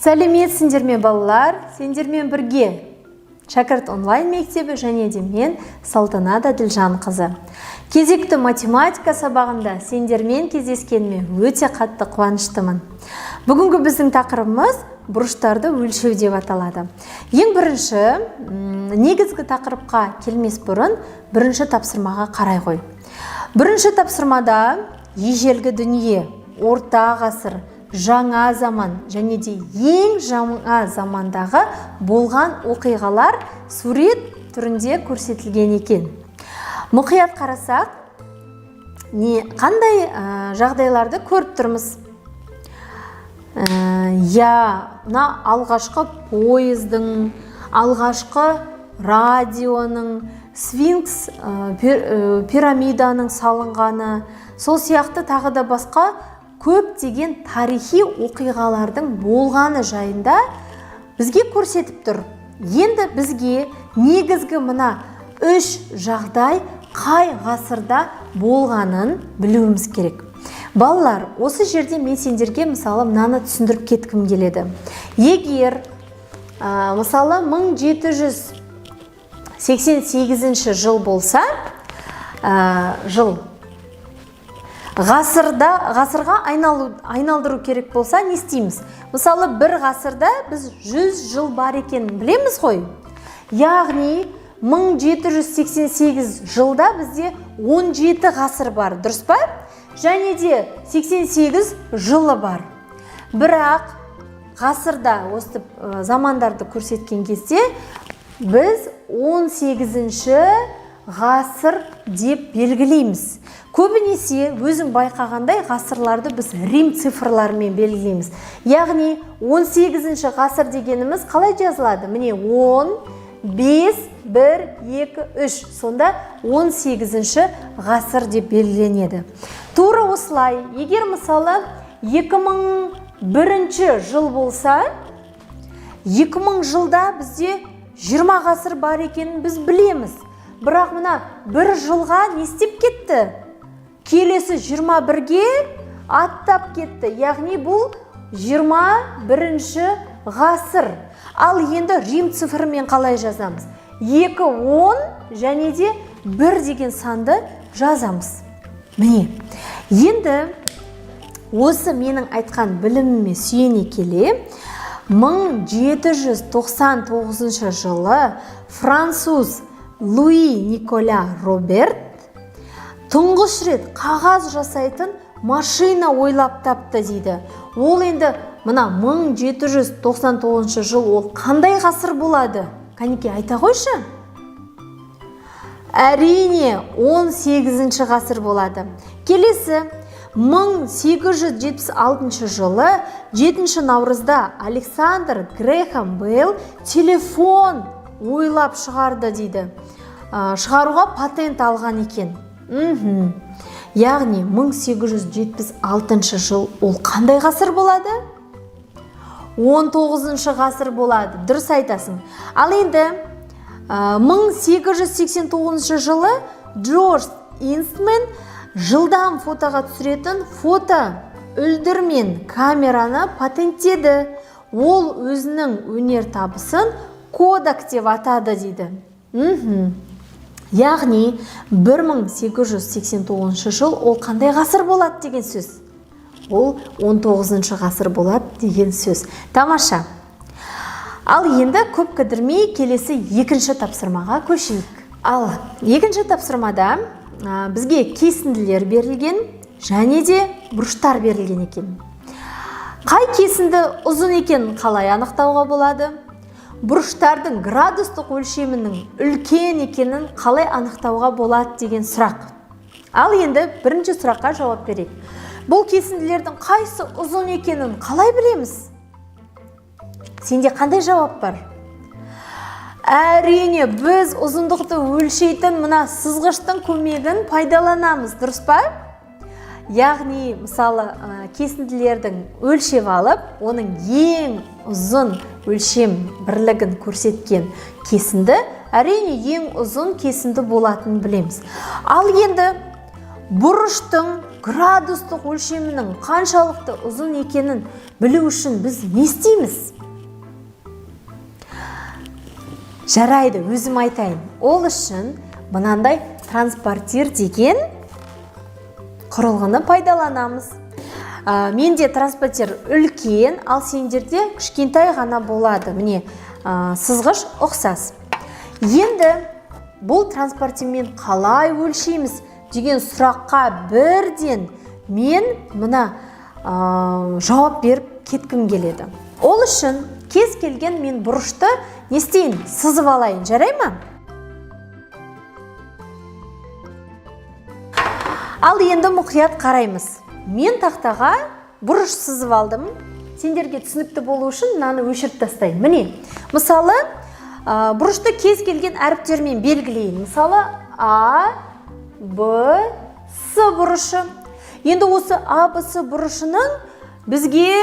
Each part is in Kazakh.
Сәлеметсіңдер ме балалар? Сендермен бірге шәкірт онлайн мектебі және де мен Салтанат Әділжанқызы. Кезекті математика сабағында сендермен кездескеніме өте қатты қуаныштымын. Бүгінгі біздің тақырыбымыз бұрыштарды өлшеу деп аталады. Ең бірінші, негізгі тақырыпқа келмес бұрын бірінші тапсырмаға қарай ғой. Бірінші тапсырмада ежелгі дүние, орта ғасыр, жаңа заман және де ең жаңа замандағы болған оқиғалар сурет түрінде көрсетілген екен. Мұқият қарасақ, қандай жағдайларды көріп тұрмыз? Мына алғашқы пойыздың, алғашқы радионың, сфинкс пирамиданың салынғаны, сол сияқты тағы да басқа көптеген тарихи оқиғалардың болғаны жайында бізге көрсетіп тұр. Енді бізге негізгі мына үш жағдай қай ғасырда болғанын білуіміз керек. Балалар, осы жерде мен сендерге мысалы мынаны түсіндіріп кеткім келеді. Егер мысалы 1788 жыл болса, жыл ғасырға айналдыру керек болса, не істейміз? Мысалы, бір ғасырда біз 100 жыл бар екенін білеміз ғой. Яғни 1788 жылда бізде 17 ғасыр бар, дұрыс па? Және де 88 жылы бар. Бірақ ғасырда осы замандарды көрсеткен кезде біз 18-ші ғасыр деп белгілейміз. Көбінесе өзің байқағандай ғасырларды біз рим цифрларымен белгілейміз. Яғни 18-ші ғасыр дегеніміз қалай жазылады? Міне 10, 5, 1, 2, 3. Сонда 18-ші ғасыр деп белгіленеді. Тура осылай, егер мысалы 2001 жыл болса, 2000 жылда бізде 20 ғасыр бар екенін біз білеміз. Бірақ мына бір жылға не істеп кетті? Келесі 21-ге аттап кетті. Яғни бұл 21-ші ғасыр. Ал енді рим цифрымен қалай жазамыз? 2, 10 және де 1 деген санды жазамыз. Міне, енді осы менің айтқан біліміме сүйене келе, 1799 жылы француз Луи Николя Роберт тұңғыш рет қағаз жасайтын машина ойлап тапты дейді. Ол енді мына 1799 жыл ол қандай ғасыр болады? Кәнеке айта қойшы? Әрине 18-ші ғасыр болады. Келесі 1876 жылы 7 наурызда Александр Грэхэм Белл телефон ойлап шығарды дейді. Шығаруға патент алған екен. Яғни 1876 жыл ол қандай ғасыр болады? 19-шы ғасыр болады. Дұрыс айтасың. Ал енді 1889 жылы Джордж Инстман жылдам фотоға түсіретін фото үлдірмен камераны патенттеді. Ол өзінің өнер табысын Kodak деп атады дейді. Яғни 1889 жыл ол қандай ғасыр болады деген сөз? Ол 19-шы ғасыр болады деген сөз. Тамаша. Ал енді көп кідірмей келесі екінші тапсырмаға көшейік. Ал екінші тапсырмада бізге кесінділер берілген және де бұрыштар берілген екен. Қай кесінді ұзын екен қалай анықтауға болады? Бұрыштардың градустық өлшемінің үлкен екенін қалай анықтауға болады деген сұрақ. Ал енді бірінші сұраққа жауап берейік. Бұл кесінділердің қайсы ұзын екенін қалай білеміз? Сенде қандай жауап бар? Әрине, біз ұзындықты өлшейтін мына сызғыштың көмегін пайдаланамыз, дұрыс па? Яғни, мысалы, кесінділердің өлшеп алып, оның ең ұзын өлшем бірлігін көрсеткен кесінді, әрине ең ұзын кесінді болатынын білеміз. Ал енді бұрыштың градустық өлшемінің қаншалықты ұзын екенін білу үшін біз не істейміз? Жарайды, өзім айтайын. Ол үшін мынандай транспортир деген құрылғыны пайдаланамыз. Менде транспортир үлкен, ал сендерде кішкентай ғана болады. Міне, сызғыш ұқсас. Енді бұл транспортирмен қалай өлшейміз деген сұраққа бірден мен мына жауап беріп кеткім келеді. Ол үшін кез келген мен бұрышты не істейін? Сызып алайын, жарай ма? Ал енді мұқият қараймыз. Мен тақтаға бұрыш сызып алдым. Сендерге түсінікті болу үшін мынаны өшіріп тастайын. Міне, мысалы, бұрышты кез келген әріптермен белгілейін. Мысалы, А, Б, С бұрышы. Енді осы А, Б, С бұрышының бізге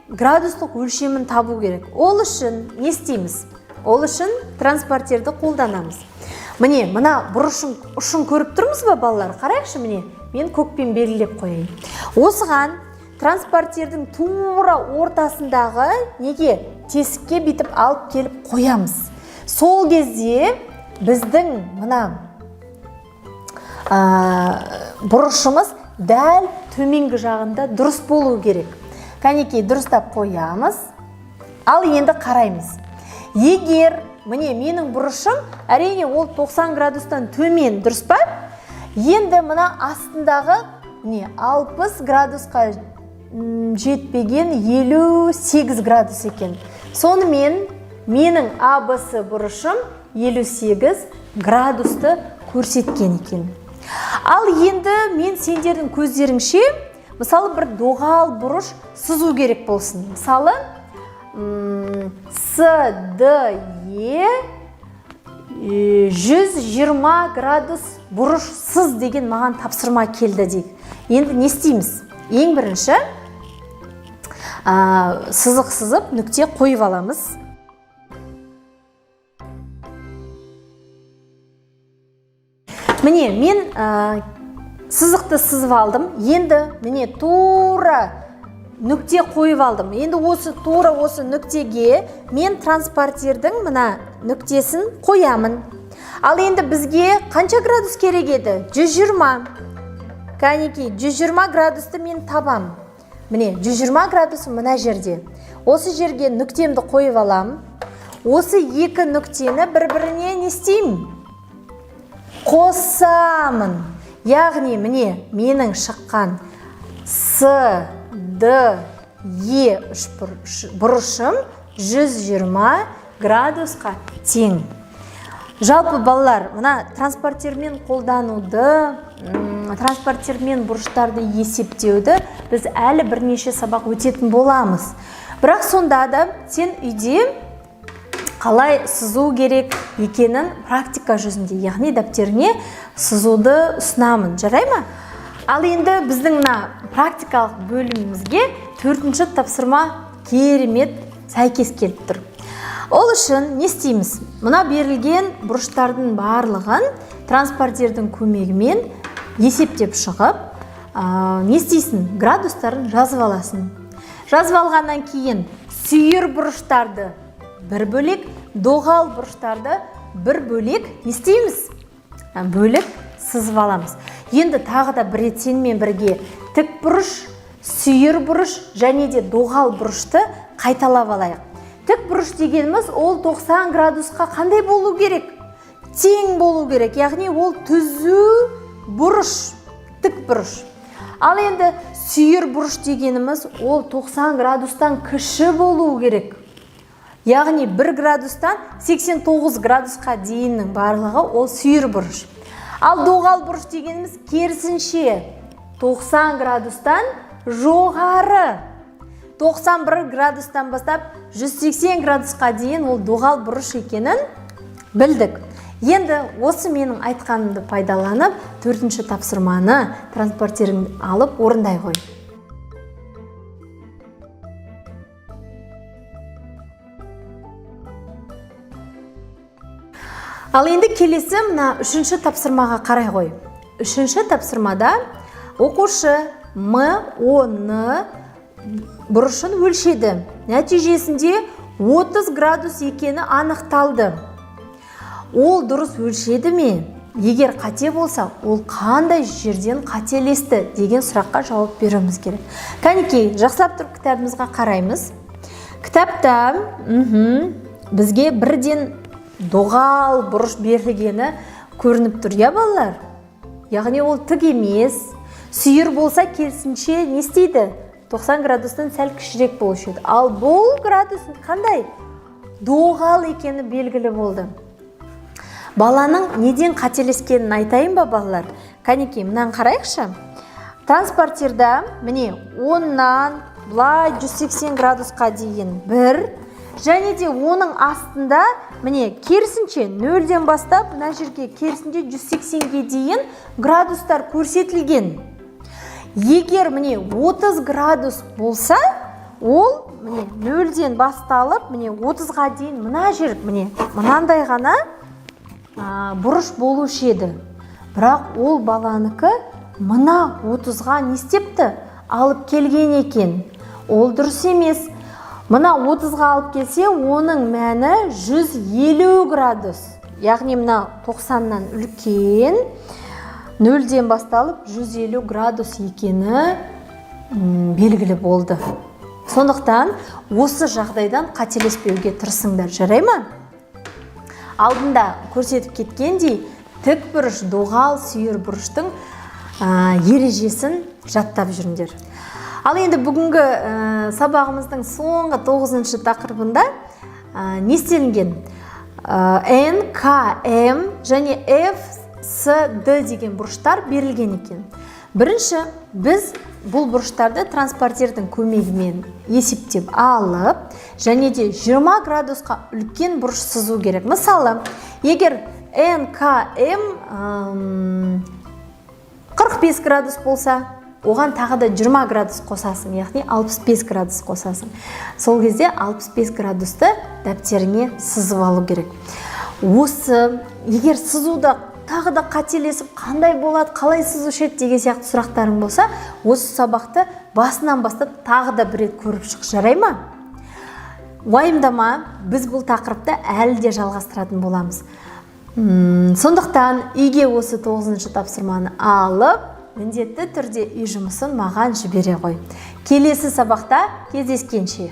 градустық өлшемін табу керек. Ол үшін не істейміз? Ол үшін транспортирді қолданамыз. Міне, мына бұрышын ұшын көріп тұрмыз ба, балалар? Қарайықшы, міне, мен көкпен белгілеп қояйын. Осыған транспортирдің тура ортасындағы неге тесікке бітіп алып келіп қоямыз. Сол кезде біздің мына бұрышымыз дәл төменгі жағында дұрыс болу керек. Кәнекей дұрыстап қоямыз. Ал енді қараймыз. Егер міне менің бұрышым әрине ол 90 градустан төмен, дұрыс па? Енді мына астындағы 60 градусқа жетпеген 58 градус екен. Сонымен менің АБС бұрышым 58 градусты көрсеткен екен. Ал енді мен сендердің көздеріңше, мысалы бір доғал бұрыш сызу керек болсын. Мысалы, СДЕ 120 градус бұрыш сыз деген маған тапсырма келді дейік. Енді не істейміз? Ең бірінші сызық сызып нүкте қойып аламыз. Міне, мен сызықты сызып алдым. Енді міне тура нүкте қойып алдым. Енді тура осы нүктеге мен транспортирдің мына нүктесін қоямын. Ал енді бізге қанша градус керек еді? 120. Кәнекей, 120 градусты мен табам. Міне, 120 градус мына жерде. Осы жерге нүктемді қойып алам. Осы екі нүктені бір-біріне не істеймін? Қосамын. Яғни, міне, менің шыққан СДЕ бұрышым 120 градусқа тең. Жалпы балалар, мына транспортирмен қолдануды, транспортирмен бұрыштарды есептеуді біз әлі бірнеше сабақ өтетін боламыз. Бірақ сонда да сен үйде қалай сызу керек екенін практика жүзінде, яғни дәптеріне сызуды ұсынамын, жарай ма? Ал енді біздің практикалық бөлімімізге 4-ші тапсырма керемет сәйкес келіп тұр. Ол үшін не істейміз? Мына берілген бұрыштардың барлығын транспортирдің көмегімен есептеп шығып, не істейсің? Градустарын жазып аласың. Жазып алғаннан кейін сүйір бұрыштарды бір бөлек, доғал бұрыштарды бір бөлек не істейміз? Бөлік сызып аламыз. Енді тағы да бір рет сенімен бірге тік бұрыш, сүйір бұрыш және де доғал бұрышты қайталап алайық. Тік бұрыш дегеніміз ол 90 градусқа қандай болу керек? Тең болу керек. Яғни ол түзу бұрыш, тік бұрыш. Ал енді сүйір бұрыш дегеніміз ол 90 градустан кіші болу керек. Яғни 1 градустан 89 градусқа дейіннің барлығы ол сүйір бұрыш. Ал доғал бұрыш дегеніміз керісінше 90 градустан жоғары. 91 градустан бастап 180 градусқа дейін ол доғал бұрыш екенін білдік. Енді осы менің айтқанымды пайдаланып, 4-ші тапсырманы транспортиріңді алып орындай қой. Ал енді келесі мына 3-ші тапсырмаға қарай қой. 3-ші тапсырмада оқушы МОН бұрышын өлшеді. Нәтижесінде 30 градус екені анықталды. ол дұрыс өлшеді ме? Егер қате болса, ол қандай жерден қателесті деген сұраққа жауап беруіміз керек. Кәнекей, жақсылап тұрып кітабымызға қараймыз. Кітапта бізге бірден доғал бұрыш берілгені көрініп тұр, я балалар? Яғни ол тік емес. Сүйір болса керісінше не істейді? 90 градустан сәл кішірек болушы еді. Ал бұл градус қандай? Доғал екені белгілі болды. Баланың неден қателескенін айтайын ба, балалар? Кәнекей, мынаны қарайықшы. Транспортерда міне 10-нан былай 180 градусқа дейін бір, және де оның астында міне керісінше 0-ден бастап мына жерге керісінше 180-ге дейін градустар көрсетілген. Егер міне 30 градус болса, ол міне 0-ден басталып міне 30-ға дейін мына жер міне мынандай ғана бұрыш болушы еді. Бірақ ол баланыкі мына 30-ға не істепті? Алып келген екен. Ол дұрыс емес. Мына 30-ға алып келсе, оның мәні 150 градус. Яғни мына 90-нан үлкен, 0-ден басталып 150 градус екені белгілі болды. Сондықтан осы жағдайдан қателеспеуге тырысыңдар, жарай ма? Алдында көрсетіп кеткендей, тік бұрыш, доғал, сүйір бұрыштың ережесін жаттап жүріңдер. Ал енді бүгінгі сабағымыздың соңғы 9-шы тақырыбында не істелінген? N, K, M және F, S, D деген бұрыштар берілген екен. Бірінші, біз бұл бұрыштарды транспортердің көмегімен есептеп алып, және де 20 градусқа үлкен бұрыш сызу керек. Мысалы, егер N, K, M 45 градус болса, оған тағы да 20 градус қосасың, яғни 65 градус қосасың. Сол кезде 65 градусты дәптеріңе сызып алу керек. Осы, егер сызуда тағы да қателесіп, қандай болады, қалай сызушы еді деген сияқты сұрақтарың болса, осы сабақты басынан бастап тағы да бір рет көріп шық, жарай ма? Уайымдама, біз бұл тақырыпты әлі де жалғастыратын боламыз. Сондықтан үйге осы 9-шы тапсырманы алып, міндетті түрде үй жұмысын маған жібере ғой. Келесі сабақта кездескенше.